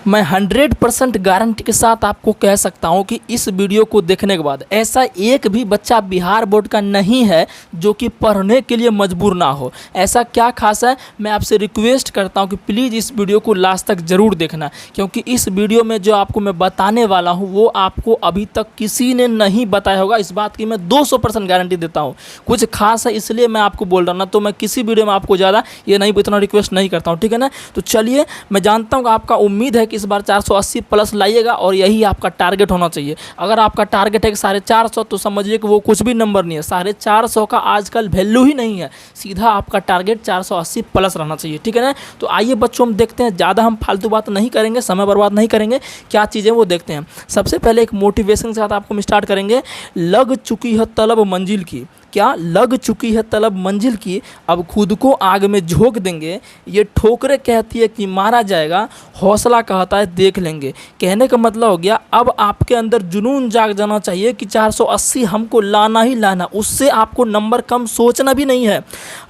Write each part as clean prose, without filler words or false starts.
मैं 100% गारंटी के साथ आपको कह सकता हूं कि इस वीडियो को देखने के बाद ऐसा एक भी बच्चा बिहार बोर्ड का नहीं है जो कि पढ़ने के लिए मजबूर ना हो। ऐसा क्या खास है, मैं आपसे रिक्वेस्ट करता हूं कि प्लीज़ इस वीडियो को लास्ट तक ज़रूर देखना, क्योंकि इस वीडियो में जो आपको मैं बताने वाला हूं वो आपको अभी तक किसी ने नहीं बताया होगा। इस बात की मैं 200% गारंटी देता हूँ। कुछ खास है इसलिए मैं आपको बोल रहा हूँ, ना तो मैं किसी वीडियो में आपको ज़्यादा ये नहीं इतना रिक्वेस्ट नहीं करता हूँ, ठीक है ना। तो चलिए, मैं जानता हूँ कि आपका उम्मीद है कि इस बार 480 प्लस लाइएगा और यही आपका टारगेट होना चाहिए। अगर आपका टारगेट है कि 450 तो समझिए कि वो कुछ भी नंबर नहीं है। 450 का आजकल वैल्यू ही नहीं है, सीधा आपका टारगेट 480 प्लस रहना चाहिए, ठीक है ना। तो आइए बच्चों, हम देखते हैं, ज़्यादा हम फालतू बात नहीं करेंगे, समय बर्बाद नहीं करेंगे, क्या चीज़ें वो देखते हैं। सबसे पहले एक मोटिवेशन के साथ आपको हम स्टार्ट करेंगे। लग चुकी है तलब मंजिल की, क्या लग चुकी है तलब मंजिल की, अब खुद को आग में झोंक देंगे। ये ठोकरें कहती है कि मारा जाएगा, हौसला कहता है देख लेंगे। कहने का मतलब हो गया, अब आपके अंदर जुनून जाग जाना चाहिए कि 480 हमको लाना ही लाना, उससे आपको नंबर कम सोचना भी नहीं है।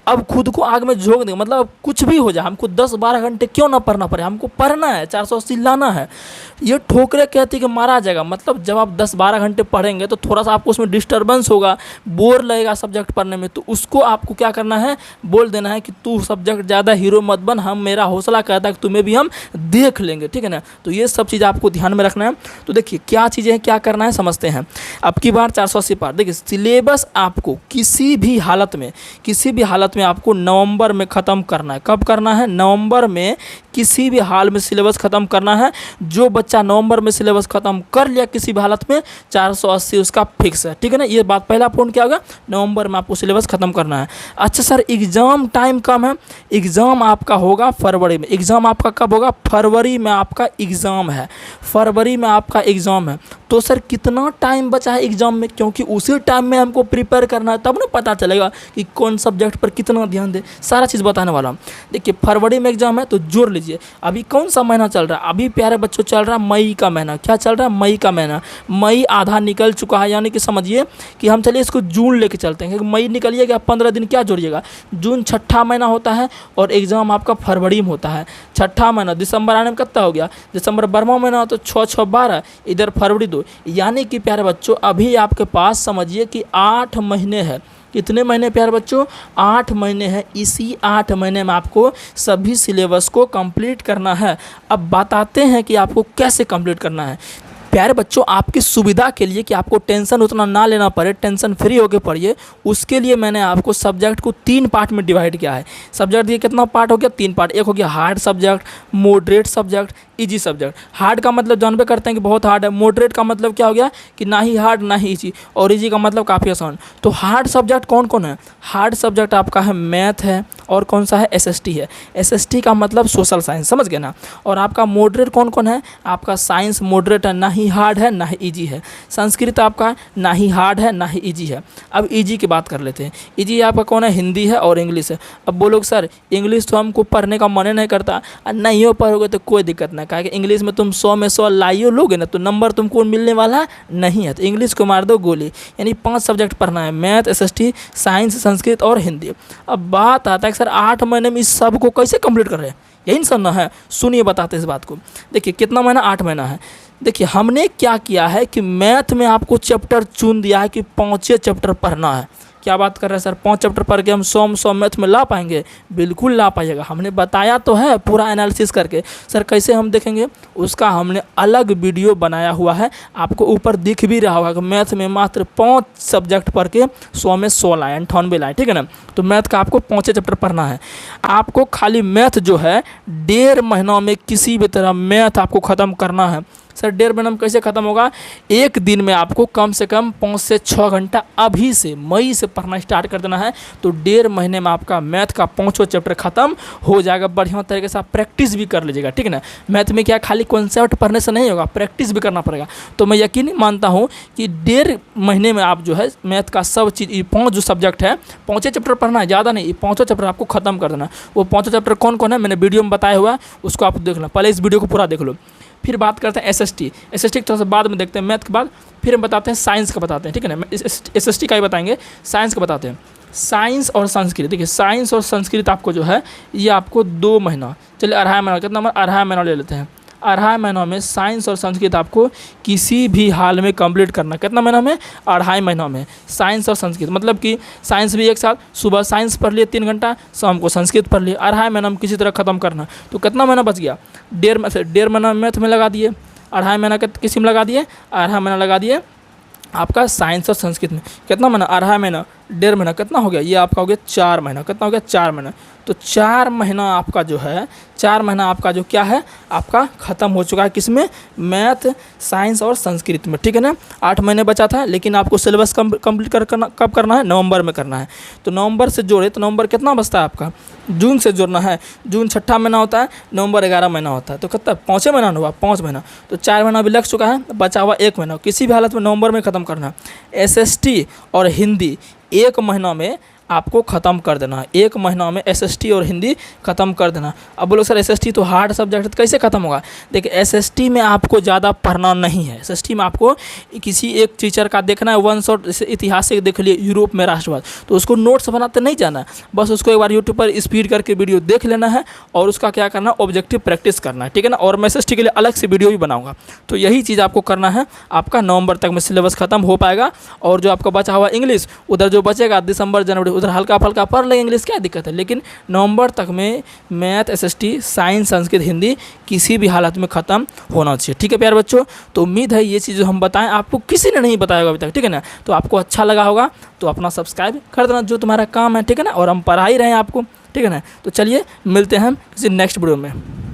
अब खुद को आग में झोंक देंगे, मतलब कुछ भी हो जाए, हमको 10-12 घंटे क्यों ना पढ़ना पड़े, हमको पढ़ना है, 480 लाना है। ये ठोकरें कहती है कि मारा जाएगा, मतलब जब आप 10-12 घंटे पढ़ेंगे तो थोड़ा सा आपको उसमें डिस्टर्बेंस होगा, बोर लगेगा सब्जेक्ट पढ़ने में, तो उसको आपको क्या करना है, बोल देना है कि तू सब्जेक्ट ज़्यादा हीरो मत बन, हम मेरा हौसला कहता है कि तुम्हें भी हम देख लेंगे, ठीक है ना। तो ये सब चीज़ आपको ध्यान में रखना है। तो देखिए क्या चीज़ें हैं, क्या करना है, समझते हैं। अब की बार 480 पार, देखिए सिलेबस आपको किसी भी हालत में आपको नवंबर में ख़त्म करना है। कब करना है? नवंबर में किसी भी हाल में सिलेबस ख़त्म करना है। जो बच्चा नवंबर में सिलेबस ख़त्म कर लिया किसी भी हालत में, 480 उसका फिक्स है, ठीक है ना। ये बात पहला पॉइंट क्या होगा, नवंबर में आपको सिलेबस ख़त्म करना है। अच्छा सर, एग्ज़ाम टाइम कम है, एग्ज़ाम आपका होगा फरवरी में। एग्ज़ाम आपका कब होगा? फरवरी में आपका एग्ज़ाम है, फरवरी में आपका एग्ज़ाम है। तो सर कितना टाइम बचा है एग्ज़ाम में, क्योंकि उसी टाइम में हमको प्रिपेयर करना है, तब ना पता चलेगा कि कौन सब्जेक्ट पर कितना ध्यान दे, सारा चीज़ बताने वाला हूँ। देखिए फरवरी में एग्ज़ाम है तो जोड़ लीजिए। अभी कौन सा महीना चल रहा है? अभी प्यारे बच्चों चल रहा है मई का महीना। क्या चल रहा है? मई का महीना। मई आधा निकल चुका है, यानी कि समझिए कि हम चलिए इसको जून लेके चलते हैं, क्योंकि मई निकलिएगा 15 दिन क्या जोड़िएगा, जून छठा महीना होता है और एग्ज़ाम आपका फरवरी में होता है। छठा महीना, दिसंबर आने में कितना हो गया, दिसंबर 12वां महीना, तो 6-6-12, इधर फरवरी 2, यानी कि प्यारे बच्चों अभी आपके पास समझिए कि 8 महीने हैं। कितने महीने प्यारे बच्चों? 8 महीने हैं। इसी 8 महीने में आपको सभी सिलेबस को कंप्लीट करना है। अब बताते हैं कि आपको कैसे कंप्लीट करना है। प्यारे बच्चों, आपकी सुविधा के लिए कि आपको टेंशन उतना ना लेना पड़े, टेंशन फ्री होकर पढ़िए, उसके लिए मैंने आपको सब्जेक्ट को 3 पार्ट में डिवाइड किया है। सब्जेक्ट ये कितना पार्ट हो गया? 3 पार्ट। एक हो गया hard subject, moderate subject, easy subject. Hard का मतलब जानबे करते हैं कि बहुत हार्ड है। मॉडरेट का मतलब क्या हो गया कि ना ही हार्ड ना ही इजी, और इजी का मतलब काफ़ी आसान। तो हार्ड सब्जेक्ट कौन कौन है? हार्ड सब्जेक्ट आपका है मैथ है, और कौन सा है? एसएसटी है। एसएसटी का मतलब सोशल साइंस, समझ गए ना। और आपका मॉडरेट कौन कौन है? आपका साइंस मॉडरेट है, ना ही हार्ड है ना ही इजी है। संस्कृत आपका ना ही हार्ड है ना ही इजी है। अब इजी की बात कर लेते हैं। इजी आपका कौन है? हिंदी है और इंग्लिश है। अब बोलोगे सर इंग्लिश तो हमको पढ़ने का मन नहीं करता, नहीं हो पढ़ोगे तो कोई दिक्कत नहीं, क्या कि इंग्लिश में तुम 100 में 100 लाइयो लोगे ना, तो नंबर तुमको मिलने वाला नहीं है। तो इंग्लिश को मार दो गोली, यानी 5 सब्जेक्ट पढ़ना है, मैथ, एसएसटी, साइंस, संस्कृत और हिंदी। अब बात आता है कि सर 8 महीने में इस सब को कैसे कंप्लीट कर रहे हैं, यही सुनना है। सुनिए बताते हैं इस बात को। देखिए कितना महीना? 8 महीना है। देखिए हमने क्या किया है कि मैथ में आपको चैप्टर चुन दिया है कि 5 चैप्टर पढ़ना है। क्या बात कर रहे हैं सर, 5 चैप्टर पढ़ के हम 100 मैथ में ला पाएंगे? बिल्कुल ला पाइएगा। हमने बताया तो है पूरा एनालिसिस करके। सर कैसे हम देखेंगे, उसका हमने अलग वीडियो बनाया हुआ है, आपको ऊपर दिख भी रहा होगा कि मैथ में मात्र 5 सब्जेक्ट पढ़ के 100 में 100 लाए, 98 लाए, ठीक है ना। तो मैथ का आपको 5 चैप्टर पढ़ना है। आपको खाली मैथ जो है 1.5 महीनों में किसी भी तरह मैथ आपको ख़त्म करना है। सर 1.5 महीने में कैसे ख़त्म होगा? एक दिन में आपको कम से कम 5 से 6 घंटा अभी से मई से पढ़ना स्टार्ट कर देना है, तो 1.5 महीने में आपका मैथ का 5 चैप्टर खत्म हो जाएगा। बढ़िया तरीके से आप प्रैक्टिस भी कर लीजिएगा, ठीक है ना। मैथ में क्या खाली कॉन्सेप्ट पढ़ने से नहीं होगा, प्रैक्टिस भी करना पड़ेगा। तो मैं यकीन मानता हूँ कि 1.5 महीने में आप जो है मैथ का सब चीज़, ये 5 जो सब्जेक्ट है 5 चैप्टर पढ़ना है, ज़्यादा नहीं, ये 5 चैप्टर आपको खत्म कर देना। वो 5 चैप्टर कौन कौन है मैंने वीडियो में बताया हुआ है, उसको आप देख लो, पहले इस वीडियो को पूरा देख लो। फिर बात करते हैं एसएसटी। एसएसटी थोड़ा सा बाद में देखते हैं, मैथ के बाद फिर हम बताते हैं साइंस का बताते हैं, ठीक है ना। एसएसटी का ही बताएंगे, साइंस का बताते हैं। साइंस और संस्कृत, देखिए साइंस और संस्कृत आपको जो है ये आपको 2 महीना, चलिए 2.5 महीना, कितना नंबर? 2.5 महीना ले लेते हैं। 2.5 महीनों में साइंस और संस्कृत आपको किसी भी हाल में कंप्लीट करना। कितना महीनों में? 2.5 महीनों में साइंस और संस्कृत, मतलब कि साइंस भी एक साथ, सुबह साइंस पढ़ लिए 3 घंटा, शाम को संस्कृत पढ़ लिए, 2.5 महीना में किसी तरह खत्म करना। तो कितना महीना बच गया? 1.5 महीना मैथ में लगा दिए, 2.5 महीना किसी में लगा दिए, 2.5 महीना लगा दिए आपका साइंस और संस्कृत में। कितना महीना? 2.5 महीना, 1.5 महीना, कितना हो गया? ये आपका हो गया 4 महीना। कितना हो गया? 4 महीना। तो 4 महीना आपका जो है, 4 महीना आपका जो क्या है, आपका ख़त्म हो चुका है किसमें? मैथ, साइंस और संस्कृत में, ठीक है ना। 8 महीने बचा था, लेकिन आपको सिलेबस कंप्लीट कब करना है? नवंबर में करना है। तो नवंबर से जोड़े तो नवंबर कितना बचता है आपका? जून से जोड़ना है। जून 6ठा महीना होता है, नवंबर 11 महीना होता है, तो कितना? 5 महीना हुआ, 5 महीना। तो 4 महीना भी लग चुका है, बचा हुआ 1 महीना। किसी भी हालत में नवंबर में ख़त्म करना है। SST और हिंदी 1 महीना में आपको ख़त्म कर देना है। 1 महीना में SST और हिंदी ख़त्म कर देना। अब बोलो सर SST तो हार्ड सब्जेक्ट है, तो कैसे ख़त्म होगा? देखिए SST में आपको ज़्यादा पढ़ना नहीं है। SST में आपको किसी एक टीचर का देखना है, वन शॉट, जैसे ऐतिहासिक देख लिए, यूरोप में राष्ट्रवाद, तो उसको नोट्स बनाते नहीं जाना है, बस उसको एक बार यूट्यूब पर स्पीड करके वीडियो देख लेना है और उसका क्या करना है? ऑब्जेक्टिव प्रैक्टिस करना है, ठीक है ना। और मैं SST के लिए अलग से वीडियो भी बनाऊँगा। तो यही चीज़ आपको करना है। आपका नवंबर तक में सिलेबस ख़त्म हो पाएगा। और जो आपका बचा हुआ इंग्लिश, उधर जो बचेगा दिसंबर जनवरी, उधर हल्का फल्का पढ़ ले इंग्लिश, क्या दिक्कत है। लेकिन नवंबर तक में math, SST, science, Sanskrit, Hindi किसी भी हालत में ख़त्म होना चाहिए, ठीक है प्यारे बच्चों। तो उम्मीद है ये चीज़ जो हम बताएं आपको किसी ने नहीं बताया होगा अभी तक, ठीक है ना। तो आपको अच्छा लगा होगा तो अपना सब्सक्राइब कर देना, जो तुम्हारा काम है, ठीक है ना। और हम पढ़ा ही रहे हैं आपको, ठीक है ना। तो चलिए मिलते हैं किसी नेक्स्ट वीडियो में।